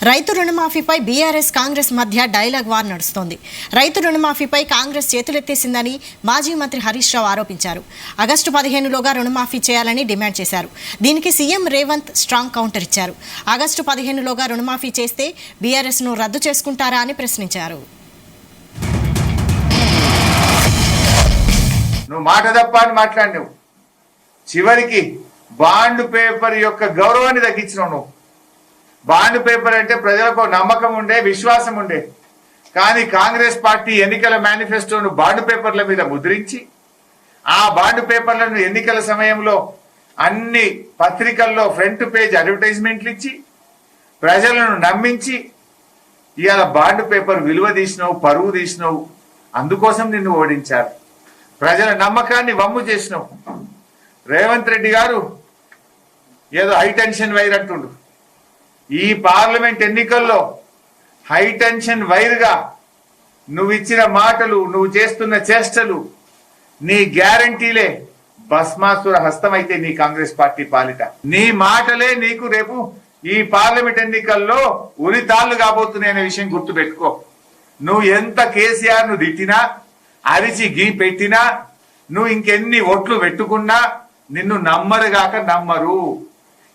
రైతు రుణమాఫీపై బీఆర్ఎస్ కాంగ్రెస్ మధ్య dialogue war నడుస్తోంది. రైతు రుణమాఫీపై కాంగ్రెస్ చేతులెత్తేసిందని మాజీ మంత్రి హరీష్ రావు ఆరోపించారు. ఆగస్టు 15లోగా రుణమాఫీ చేయాలని డిమాండ్ చేశారు. దీనికి సీఎం రేవంత్ స్ట్రాంగ్ కౌంటర్ ఇచ్చారు. ఆగస్టు 15లోగా రుణమాఫీ చేస్తే బీఆర్ఎస్ను రద్దు చేసుకుంటారా అని ప్రశ్నించారు. నువ్వు మాట తప్ప అని మాట్లాడినావు. చివరికి బాండ్ పేపర్ యొక్క గౌరవాన్ని తగ్గించినావు. నువ్వు బాండ్ పేపర్ అంటే ప్రజలకు నమ్మకం ఉండే, విశ్వాసం ఉండే. కానీ కాంగ్రెస్ పార్టీ ఎన్నికల మేనిఫెస్టోను బాండ్ పేపర్ల మీద ముద్రించి ఆ బాండ్ పేపర్లను ఎన్నికల సమయంలో అన్ని పత్రికల్లో ఫ్రంట్ పేజ్ అడ్వర్టైజ్మెంట్లు ఇచ్చి ప్రజలను నమ్మించి ఇవాళ బాండ్ పేపర్ విలువ తీసినావు, పరువు తీసినావు. అందుకోసం నిన్ను ఓడించారు. ప్రజల నమ్మకాన్ని వమ్ము చేసినావు. రేవంత్ రెడ్డి గారు ఏదో హైటెన్షన్ వైర్ అంటుండు. ఈ పార్లమెంట్ ఎన్నికల్లో హైటెన్షన్ వైర్గా నువ్వు ఇచ్చిన మాటలు, నువ్వు చేస్తున్న చేష్టలు, నీ గ్యారంటీలే భస్మాసుర హస్తమైతే నీ కాంగ్రెస్ పార్టీ పాలిట. నీ మాటలే నీకు రేపు ఈ పార్లమెంట్ ఎన్నికల్లో ఉరితాళ్లు కాబోతున్నాయనే విషయం గుర్తుపెట్టుకో. నువ్వు ఎంత కేసీఆర్ ను తిట్టినా, అరిచి గీ పెట్టినా, నువ్వు ఇంకెన్ని ఓట్లు పెట్టుకున్నా నిన్ను నమ్మరుగాక నమ్మరు.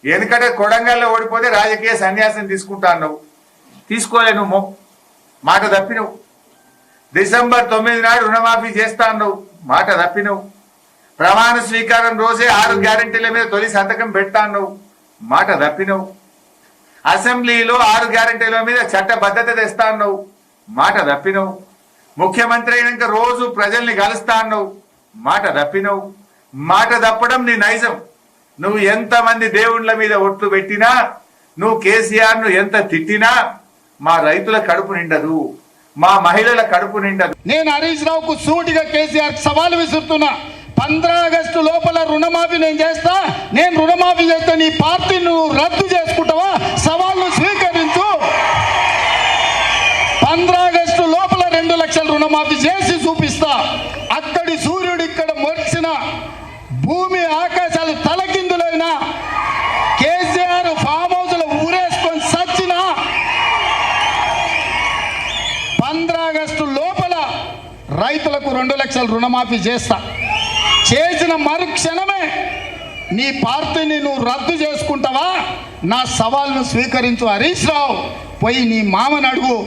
ఎందుకంటే కొడంగల్లో ఓడిపోతే రాజకీయ సన్యాసం తీసుకుంటా అన్నావు, తీసుకోలే. నువ్వు మాట తప్పినవు. డిసెంబర్ 9 నాడు రుణమాఫీ చేస్తా అన్నావు, మాట తప్పినవు. ప్రమాణ స్వీకారం రోజే 6 గ్యారెంటీల మీద తొలి సంతకం పెడతా అన్నావు, మాట తప్పినవు. అసెంబ్లీలో 6 గ్యారెంటీల మీద చట్టబద్ధత తెస్తా అన్నావు, మాట తప్పినవు. ముఖ్యమంత్రి అయినాక రోజు ప్రజల్ని కలుస్తా అన్నావు, మాట తప్పినవు. మాట తప్పడం నీ నైజం. నువ్వు ఎంతమంది దేవుళ్ళ మీద ఒట్లు పెట్టినా, నువ్వు కేసీఆర్ ను ఎంత తిట్టినా మా రైతుల కడుపు నిండదు, మా మహిళల కడుపు నిండదు. నేను హరీష్ రావుకు సూటిగా కేసీఆర్ సవాలు విసురుతున్నా. 15 ఆగస్టు లోపల రుణమాఫీ నేను చేస్తా. నేను రుణమాఫీ చేస్తే నీ పార్టీ నువ్వు రద్దు చేసుకుంటావా? సవాళ్ళు స్వీకరించు. 15 ఆగస్టు లోపల 2 లక్షల రుణమాఫీ చేసి చూపిస్తా. అక్కడి సూర్యుడు ఇక్కడ మొరిసిన, భూమి ఆకాశాలు తలకిందులైనా, కేసీఆర్ ఫామ్ హౌస్ లో ఊరేసుకొని సచ్చినా 15 ఆగస్టు లోపల రైతులకు 2 లక్షల రుణమాఫీ చేస్తా. చేసిన మరుక్షణమే నీ పార్టీని నువ్వు రద్దు చేసుకుంటావా? నా సవాల్ను స్వీకరించు హరీష్ రావు. పోయి నీ మామని అడుగు.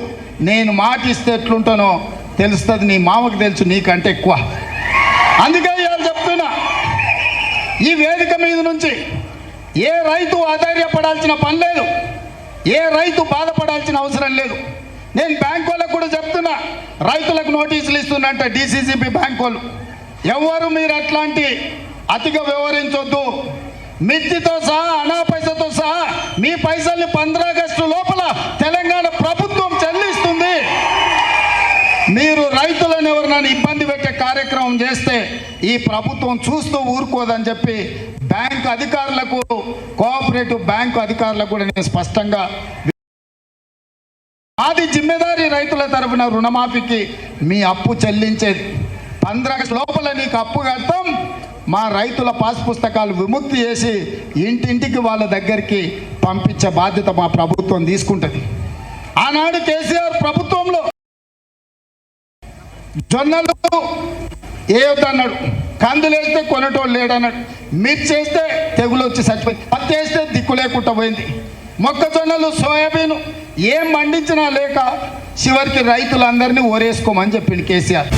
నేను మాట ఇస్తే ఎట్లుంటానో తెలుస్తుంది. నీ మామకు తెలుసు నీకంటే ఎక్కువ. అందుకే ఇవాళ చెప్తున్నా, ఈ వేదిక మీద నుంచి ఏ రైతు ఆధైర్యపడాల్సిన పని లేదు, ఏ రైతు బాధపడాల్సిన అవసరం లేదు. నేను బ్యాంక్ వాళ్ళకు కూడా చెప్తున్నా, రైతులకు నోటీసులు ఇస్తున్నట్ట డిసిసిబి బ్యాంక్ వాళ్ళు. ఎవరు మీరు అట్లాంటి అతిగా వ్యవహరించొద్దు. మిర్చితో సహా, అనా పైసతో సహా మీ పైసల్ని 15 ఆగస్టు లోపల తెలంగాణ ప్రభుత్వం చెల్లిస్తుంది. మీరు రైతులను ఎవరినైనా ఇబ్బంది పెట్టే కార్యక్రమం చేస్తే ఈ ప్రభుత్వం చూస్తూ ఊరుకోదని చెప్పి బ్యాంక్ అధికారులకు, కోఆపరేటివ్ బ్యాంకు అధికారులకు కూడా నేను స్పష్టంగా, మాది జిమ్మెదారీ రైతుల తరఫున రుణమాఫీకి మీ అప్పు చెల్లించేది. 15 ఆగస్టు లోపల నీకు అప్పు కడతాం. మా రైతుల పాస్ పుస్తకాలు విముక్తి చేసి ఇంటింటికి వాళ్ళ దగ్గరికి పంపించే బాధ్యత మా ప్రభుత్వం తీసుకుంటుంది. ఆనాడు కేసీఆర్ ప్రభుత్వంలో జొన్నలు వేయొద్దన్నాడు, కందులు వేస్తే కొనటోళ్ళు లేడన్నాడు, మిర్చి వేస్తే తెగులు వచ్చి చచ్చిపోయింది, పత్తి వేస్తే దిక్కు లేకుండా పోయింది, మొక్కజొన్నలు, సోయాబీన్ ఏం పండించినా లేక చివరికి రైతులందరినీ ఓరేసుకోమని చెప్పింది కేసీఆర్.